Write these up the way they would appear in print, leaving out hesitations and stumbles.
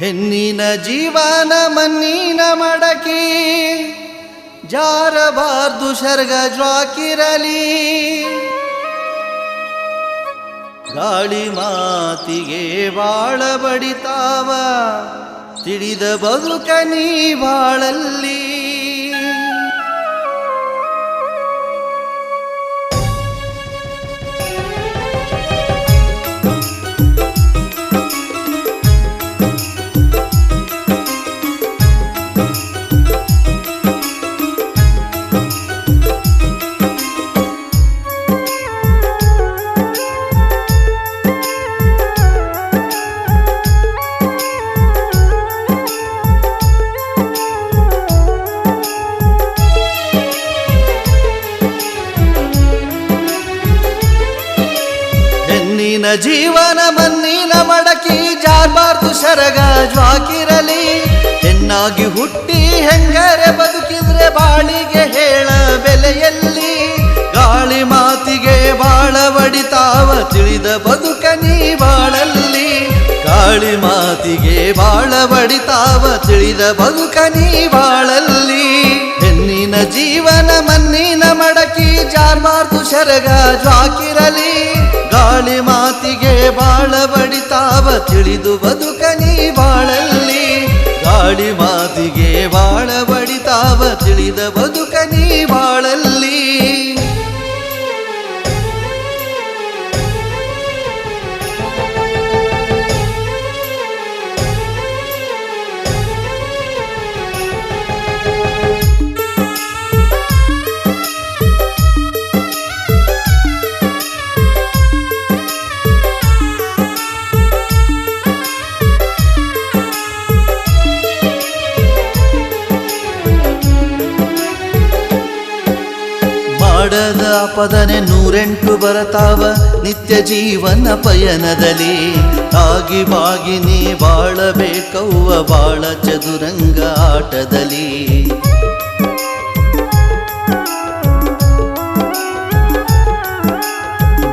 ಹೆಣ್ಣಿನ ಜೀವನ ಮಣ್ಣಿನ ಮಡಕಿ, ಜಾರಬಾರ್ದು ಶರ್ಗ ಜ್ವಾಕಿರಲಿ. ಗಾಳಿ ಮಾತಿಗೆ ಬಾಳ ಬಡಿತಾವ, ತಿಳಿದ ಬದುಕ ನೀ ಬಾಳಲ್ಲಿ. ಹೆಣ್ಣಿನ ಜೀವನ ಮಣ್ಣಿನ ಮಡಕಿ, ಜಾರಬಾರ್ದು ಶರಗ ಜ್ವಾಕಿರಲಿ. ಹೆಣ್ಣಾಗಿ ಹುಟ್ಟಿ ಹೆಂಗರೆ ಬದುಕಿದ್ರೆ ಬಾಳಿಗೆ ಹೇಳ ಬೆಲೆಯಲ್ಲಿ. ಗಾಳಿ ಮಾತಿಗೆ ಬಾಳ ಬಡಿತಾವ, ತಿಳಿದ ಬದುಕ ನೀ ಬಾಳಲ್ಲಿ. ಗಾಳಿ ಮಾತಿಗೆ ಬಾಳ ಬಡಿತಾವ, ತಿಳಿದ ಬದುಕ ನೀ ಬಾಳಲ್ಲಿ. ಹೆಣ್ಣಿನ ಜೀವನ ಮಣ್ಣಿನ ಮಡಕಿ, ಜಾರಬಾರ್ದು ಶರಗ ಜ್ವಾಕಿರಲಿ. ಗಾಳಿ ಮಾತಿಗೆ ಬಾಳ ಬಡಿತಾವ, ತಿಳಿದು ಬದುಕ ನೀ ಬಾಳಲ್ಲಿ. ಗಾಳಿ ಮಾತಿಗೆ ಬಾಳ ಬಡಿತಾವ, ತಿಳಿದ ಬದುಕ ನೀ ಬಾಳಲ್ಲಿ. ಮಾಡದ ಪದನೆ 108 ಬರತಾವ, ನಿತ್ಯ ಜೀವನ ಪಯಣದಲ್ಲಿ. ತಾಗಿ ಬಾಗಿ ನೀ ಬಾಳಬೇಕವ್ವ, ಬಾಳ ಚದುರಂಗ ಆಟದಲ್ಲಿ.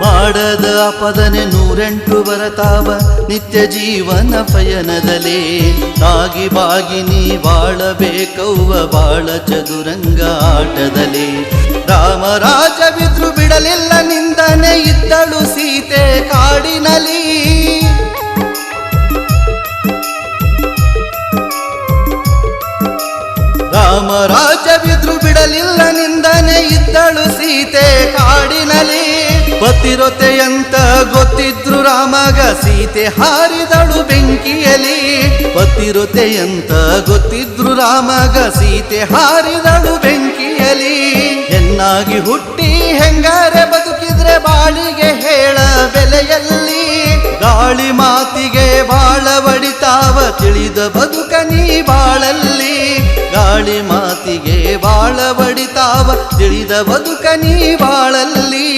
ಮಾಡದ ಪದನೆ 108 ಬರತಾವ, ನಿತ್ಯ ಜೀವನ ಪಯಣದಲ್ಲಿ. ತಾಗಿ ಬಾಗಿ ನೀ ಬಾಳಬೇಕವ್ವ, ಬಾಳ ಚದುರಂಗ ಆಟದಲ್ಲಿ. ರಾಮರಾಜ ಬಿದ್ರು ಬಿಡಲಿಲ್ಲ ನಿಂದನೆ, ಇದ್ದಳು ಸೀತೆ ಕಾಡಿನಲಿ. ರಾಮರಾಜ ಬಿದ್ರು ಬಿಡಲಿಲ್ಲ ನಿಂದನೆ, ಇದ್ದಳು ಸೀತೆ ಕಾಡಿನಲಿ. ಪತಿರೊತೆಯಂತ ಗೊತ್ತಿದ್ರು ರಾಮಗ, ಸೀತೆ ಹಾರಿದಳು ಬೆಂಕಿಯಲಿ. ಪತಿರೊತೆಯಂತ ಗೊತ್ತಿದ್ರು ರಾಮಗ, ಸೀತೆ ಹಾರಿದಳು ಬೆಂಕಿಯಲಿ. ಹೆಣ್ಣಾಗಿ ಹುಟ್ಟಿ ಹೆಂಗಾರೆ ಬದುಕಿದ್ರೆ ಬಾಳಿಗೆ ಹೇಳ ಬೆಲೆಯಲ್ಲಿ. ಗಾಳಿ ಮಾತಿಗೆ ಬಾಳ ಬಡಿತಾವ, ತಿಳಿದ ಬದುಕ ನೀ ಬಾಳಲ್ಲಿ. ಗಾಳಿ ಮಾತಿಗೆ ಬಾಳ ಬಡಿತಾವ, ತಿಳಿದ ಬದುಕ ನೀ ಬಾಳಲ್ಲಿ.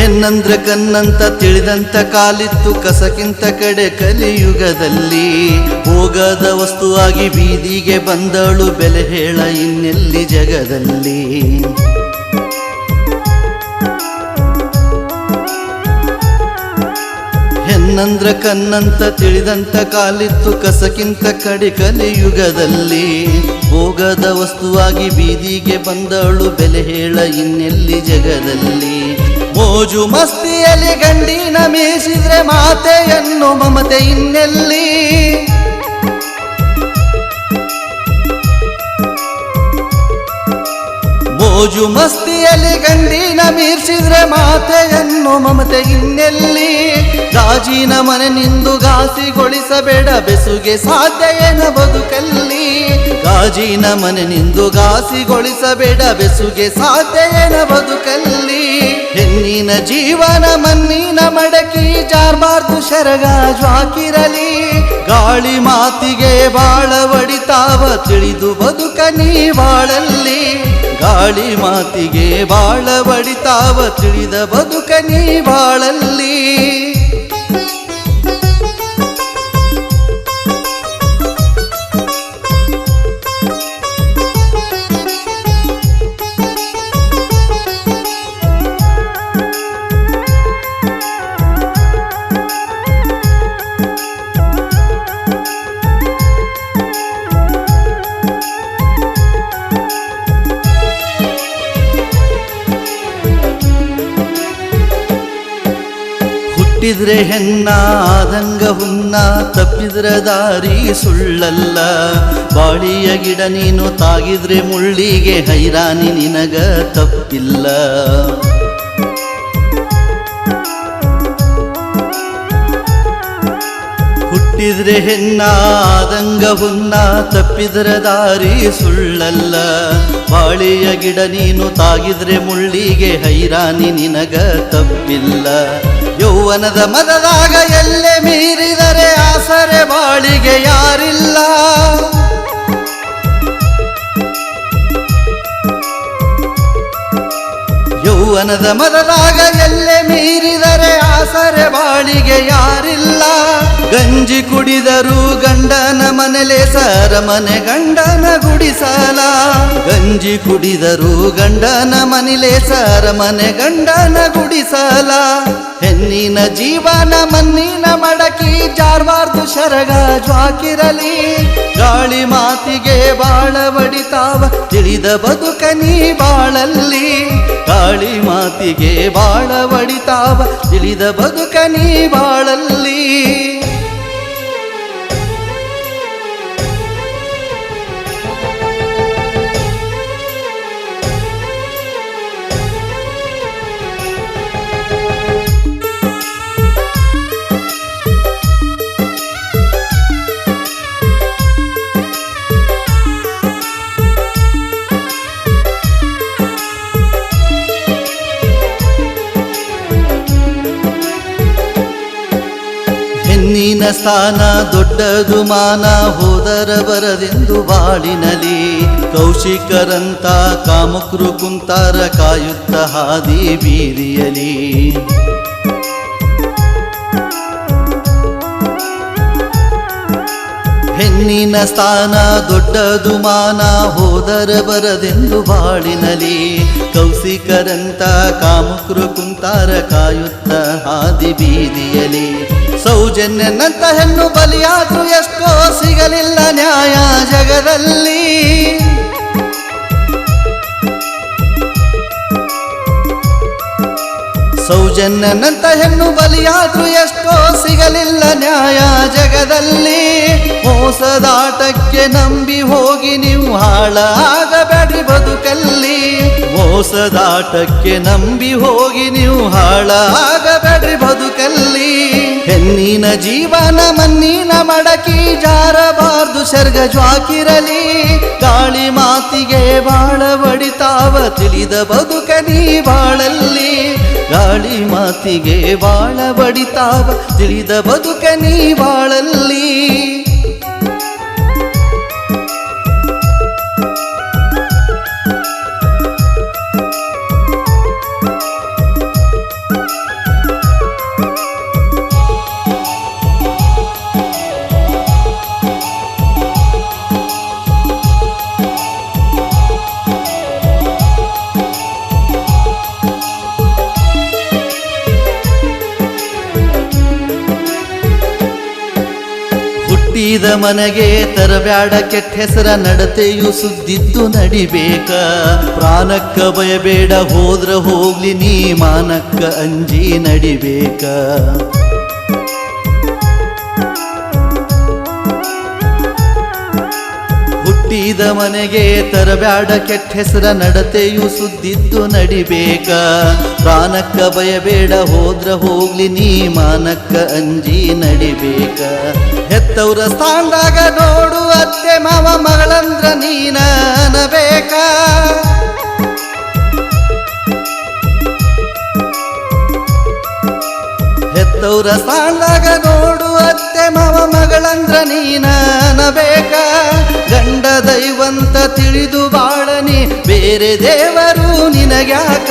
ಹೆಣ್ಣಂದ್ರ ಕನ್ನಂತ ತಿಳಿದಂತ ಕಾಲಿತ್ತು, ಕಸಕ್ಕಿಂತ ಕಡೆ ಕಲಿಯುಗದಲ್ಲಿ. ಹೋಗದ ವಸ್ತುವಾಗಿ ಬೀದಿಗೆ ಬಂದಳು, ಬೆಲೆ ಹೇಳ ಇನ್ನೆಲ್ಲಿ ಜಗದಲ್ಲಿ. ಹೆಣ್ಣಂದ್ರ ಕನ್ನಂತ ತಿಳಿದಂತ ಕಾಲಿತ್ತು, ಕಸಕ್ಕಿಂತ ಕಡೆ ಕಲಿಯುಗದಲ್ಲಿ. ಹೋಗದ ವಸ್ತುವಾಗಿ ಬೀದಿಗೆ ಬಂದಳು, ಬೆಲೆ ಹೇಳ ಇನ್ನೆಲ್ಲಿ ಜಗದಲ್ಲಿ. ಮೋಜು ಮಸ್ತಿಯಲ್ಲಿ ಗಂಡಿನ ಮೀಸಿದ್ರೆ ಮಾತೆಯನ್ನು ಮಮತೆ ಇನ್ನೆಲ್ಲಿ. ಮೋಜು ಮಸ್ತಿಯಲ್ಲಿ ಗಂಡಿನ ಮೀರ್ಸಿದ್ರೆ ಮಾತೆಯನ್ನು ಮಮತೆ ಇನ್ನೆಲ್ಲಿ. ಗಾಜಿನ ಮನೆ ನಿಂದು ಘಾಸಿಗೊಳಿಸಬೇಡ, ಬೆಸುಗೆ ಸಾಧ್ಯ ಏನ ಬದುಕಲ್ಲಿ. ಗಾಜಿನ ಮನೆ ನಿಂದು ಘಾಸಿಗೊಳಿಸಬೇಡ ಬೆಸುಗೆ ಸಾಧ್ಯ ಏನ ಬದುಕಲ್ಲಿ ಹೆಣ್ಣಿನ ಜೀವನ ಮಣ್ಣಿನ ಮಡಕಿ ಜಾರ್ಬಾರ್ದು ಶರಗ ಜ್ವಾಕಿರಲಿ ಗಾಳಿ ಮಾತಿಗೆ ಬಾಳ ಒಡಿತಾವ ತಿಳಿದು ಬದುಕ ನೀ ಬಾಳಲ್ಲಿ ಗಾಳಿ ಮಾತಿಗೆ ಬಾಳ ಒಡಿತಾವ ತಿಳಿದ ಬದುಕ ನೀ ಬಾಳಲ್ಲಿ ಹುಟ್ಟಿದ್ರೆ ಹೆಣ್ಣ ಆದಂಗ ಹುನ್ನ ತಪ್ಪಿದ್ರ ದಾರಿ ಸುಳ್ಳಲ್ಲ ಬಾಳಿಯ ಗಿಡ ನೀನು ತಾಗಿದ್ರೆ ಮುಳ್ಳಿಗೆ ಹೈರಾಣಿ ನಿನಗ ತಪ್ಪಿಲ್ಲ ಹುಟ್ಟಿದ್ರೆ ಹೆಣ್ಣ ಆದಂಗ ಹುನ್ನ ತಪ್ಪಿದ್ರ ದಾರಿ ಸುಳ್ಳಲ್ಲ ಬಾಳಿಯ ಗಿಡ ನೀನು ತಾಗಿದ್ರೆ ಮುಳ್ಳಿಗೆ ಹೈರಾಣಿ ನಿನಗ ತಪ್ಪಿಲ್ಲ ಯೌವನದ ಮದದಾಗ ಎಲ್ಲೆ ಮೀರಿದರೆ ಆಸರೆ ಬಾಳಿಗೆ ಯಾರಿಲ್ಲ ಯೌವನದ ಮದದಾಗ ಎಲ್ಲೆ ಮೀರಿದರೆ ಆಸರೆ ಬಾಳಿಗೆ ಯಾರಿಲ್ಲ ಗಂಜಿ ಕುಡಿದರು ಗಂಡನ ಮನೆಲೆ ಸರಮನೆ ಗಂಡನ ಗುಡಿಸಲ ಗಂಜಿ ಕುಡಿದರು ಗಂಡನ ಮನೆಲೆ ಸರಮನೆ ಗಂಡನ ಗುಡಿಸಲ ಹೆಣ್ಣಿನ ಜೀವನ ಮಣ್ಣಿನ ಮಡಕಿ ಜಾರ್ಬಾರ್ದು ಶರಗ ಜ್ವಾಕಿರಲಿ ಗಾಳಿ ಮಾತಿಗೆ ಬಾಳ ಬಡಿತಾವ ತಿಳಿದ ಬದುಕ ನೀ ಬಾಳಲ್ಲಿ ಗಾಳಿ ಮಾತಿಗೆ ಬಾಳ ಬಡಿತಾವ ತಿಳಿದ ಬದುಕ ನೀ ಬಾಳಲ್ಲಿ ಹೆಣ್ಣಿನ ಸ್ಥಾನ ದೊಡ್ಡದು ಮಾನ ಹೋದರ ಬರದೆಂದು ಬಾಳಿನಲಿ ಕೌಶಿಕರಂತ ಕಾಮುಕರು ಕುಂತಾರ ಕಾಯುತ್ತ ಹಾದಿ ಬೀದಿಯಲಿ ಹೆಣ್ಣಿನ ಸ್ಥಾನ ದೊಡ್ಡದು ಮಾನ ಹೋದರ ಬರದೆಂದು ಬಾಳಿನಲಿ ಕೌಶಿಕರಂತ ಕಾಮುಕರು ಕುಂತಾರ ಕಾಯುತ್ತ ಹಾದಿ ಬೀದಿಯಲಿ ಸೌಜನ್ಯನಂತ ಹೆಣ್ಣು ಬಲಿಯಾದ್ರೂ ಎಷ್ಟೋ ಸಿಗಲಿಲ್ಲ ನ್ಯಾಯ ಜಗದಲ್ಲಿ ಸೌಜನ್ಯನಂತ ಹೆಣ್ಣು ಬಲಿಯಾದ್ರೂ ಎಷ್ಟೋ ಸಿಗಲಿಲ್ಲ ನ್ಯಾಯ ಜಗದಲ್ಲಿ ಮೋಸದಾಟಕ್ಕೆ ನಂಬಿ ಹೋಗಿ ನೀವು ಹಾಳಾಗಬೇಡ್ರಿ ಬದುಕಲ್ಲಿ ಮೋಸದಾಟಕ್ಕೆ ನಂಬಿ ಹೋಗಿ ನೀವು ಹಾಳಾಗಬೇಡ್ರಿ ಬದುಕಲ್ಲಿ ಹೆಣ್ಣಿನ ಜೀವನ ಮಣ್ಣಿನ ಮಡಕಿ ಜಾರಬಾರ್ದು ಶರ್ಗ ಜ್ವಾಕಿರಲಿ ಗಾಳಿ ಮಾತಿಗೆ ಬಾಳ ಬಡಿತಾವ ತಿಳಿದ ಬದುಕ ನೀ ಬಾಳಲ್ಲಿ ಗಾಳಿ ಮಾತಿಗೆ ಬಾಳ ಬಡಿತಾವ ತಿಳಿದ ಬದುಕ ನೀ ಬಾಳಲ್ಲಿ ಹುಟ್ಟಿದ ಮನೆಗೆ ತರಬ್ಯಾಡ ಕೆಟ್ಟ ಹೆಸರ ನಡತೆಯು ಸುದ್ದಿದ್ದು ನಡಿಬೇಕ ಪ್ರಾಣಕ್ಕ ಭಯಬೇಡ ಹೋದ್ರ ಹೋಗ್ಲಿ ನೀ ಮಾನಕ್ಕ ಅಂಜಿ ನಡಿಬೇಕ ಹುಟ್ಟಿದ ಬೀದ ಮನೆಗೆ ತರಬ್ಯಾಡ ಕೆಟ್ಟ ಹೆಸರ ನಡತೆಯು ಸುದ್ದಿದ್ದು ನಡಿಬೇಕ ಪ್ರಾಣಕ್ಕ ಭಯಬೇಡ ಹೋದ್ರ ಹೋಗ್ಲಿ ನೀ ಮಾನಕ್ಕ ಅಂಜಿ ನಡಿಬೇಕ ಹೆತ್ತವ್ರ ಸ್ಥಾನದಾಗ ನೋಡು ಅತ್ತೆ ಮಾವ ಮಗಳಂದ್ರ ನೀನ ಅನಬೇಕ ಹೆತ್ತವ್ರ ಸ್ಥಾನದಾಗ ನೋಡು ಅತ್ತೆ ಮಾವ ಮಗಳಂದ್ರ ನೀನ ಅನಬೇಕ ಗಂಡ ದೈವಂತ ತಿಳಿದು ಬಾಳನಿ ಬೇರೆ ದೇವರು ನಿನಗ್ಯಾಕ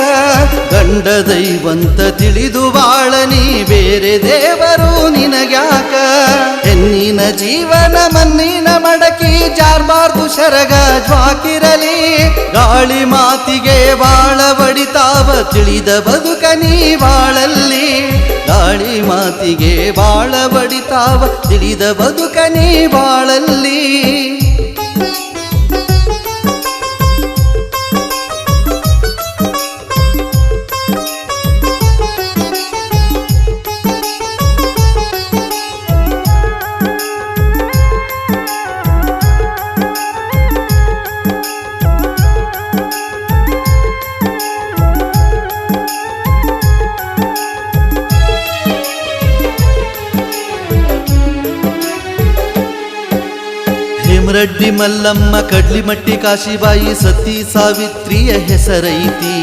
ಗಂಡ ದೈವಂತ ತಿಳಿದು ಬಾಳನಿ ಬೇರೆ ದೇವರು ನಿನಗ್ಯಾಕ ಹೆಣ್ಣಿನ ಜೀವನ ಮಣ್ಣಿನ ಮಡಕಿ ಜಾರ್ಬಾರ್ದು ಶರಗ ಜ್ವಾಕಿರಲಿ ಗಾಳಿ ಮಾತಿಗೆ ಬಾಳ ಬಡಿತಾವ ತಿಳಿದ ಬದುಕ ನೀ ಬಾಳಲ್ಲಿ ಗಾಳಿ ಮಾತಿಗೆ ಬಾಳ ಬಡಿತಾವ ತಿಳಿದ ಬದುಕ ನೀ ಬಾಳಲ್ಲಿ ಹೇಮರೆಡ್ಡಿ ಮಲ್ಲಮ್ಮ ಕಡ್ಲಿಮಟ್ಟಿ ಕಾಶಿಬಾಯಿ ಸತಿ ಸಾವಿತ್ರಿಯ ಹೆಸರೈತಿ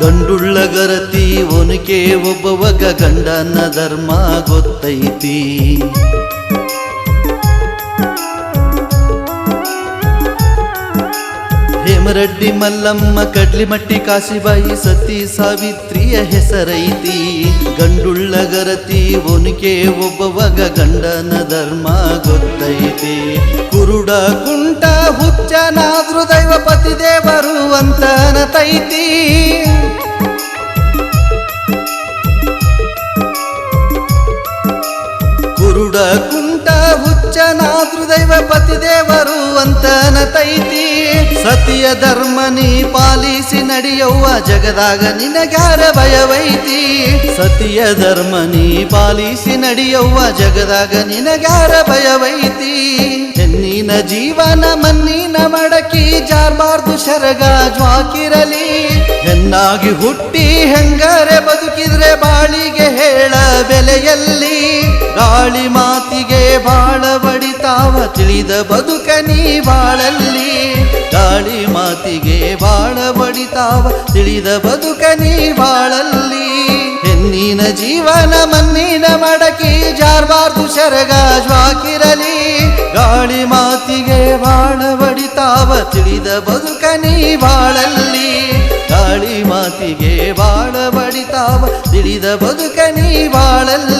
ಗಂಡುಳ್ಳ ಗರತಿ ಒನಕೆ ಒಬ್ಬವಗ ಗಂಡನ ಧರ್ಮ ಗೊತ್ತೈತಿ ಹೇಮರೆಡ್ಡಿ ಮಲ್ಲಮ್ಮ ಕಡ್ಲಿಮಟ್ಟಿ ಕಾಶಿಬಾಯಿ ಸತಿ ಸಾವಿತ್ರಿಯ ಹೆಸರೈತಿ ಗಂಡುಳ್ಳ ಗರತಿ ಒನಕೆ ಒಬ್ಬವಗ ಗಂಡನ ಧರ್ಮ ಗೊತ್ತೈತಿ ಕುರುಡ ಕುಂಟ ಹುಚ್ಚನಾದ್ರೂ ದೈವ ಪತಿ ದೇವರು ಅಂತ ಅನತೈತಿ ಕುರುಡ ಕುಂಟ ಹುಚ್ಚನಾದ್ರೂ ದೈವ ಪತಿ ದೇವರು ಅಂತ ಅನತೈತಿ ಸತಿಯ ಧರ್ಮ ನೀ ಪಾಲಿಸಿ ನಡೆಯವ್ವ ಜಗದಾಗ ನಿನಗ್ಯಾರ ಭಯವೈತಿ ಸತಿಯ ಧರ್ಮ ನೀ ಪಾಲಿಸಿ ನಡೆಯವ್ವ ಜಗದಾಗ ನಿನಗ್ಯಾರ ಭಯವೈತಿ ಹೆಣ್ಣಿನ ಜೀವನ ಮಣ್ಣಿನ ಮಡಕಿ ಜಾರ್ಬಾರ್ದು ಶರಗ ಜ್ವಾಕಿರಲಿ ಹೆಣ್ಣಾಗಿ ಹುಟ್ಟಿ ಹೆಂಗರೆ ಬದುಕಿದ್ರೆ ಬಾಳಿಗೆ ಹೇಳ ಬೆಲೆಯಲ್ಲಿ ಗಾಳಿ ಮಾತಿಗೆ ಬಾಳ ಬಡಿತಾವ ತಿಳಿದ ಬದುಕ ನೀ ಬಾಳಲ್ಲಿ ಗಾಳಿ ಮಾತಿಗೆ ಬಾಳ ಬಡಿತಾವ ತಿಳಿದ ಬದುಕ ನೀ ಬಾಳಲ್ಲಿ ಹೆಣ್ಣಿನ ಜೀವನ ಮಣ್ಣಿನ ಮಡಕಿ ಜಾರ್ಬಾರ್ದು ಶರಗ ಜ್ವಾಕಿರಲಿ ಗಾಳಿ ಮಾತಿಗೆ ಬಾಳ ಬಡಿತಾವ ತಿಳಿದ ಬದುಕ ನೀ ಬಾಳಲ್ಲಿ ಗಾಳಿ ಮಾತಿಗೆ ಬಾಳ ಬಡಿತಾವ ತಿಳಿದ ಬದುಕ ನೀ ಬಾಳಲ್ಲಿ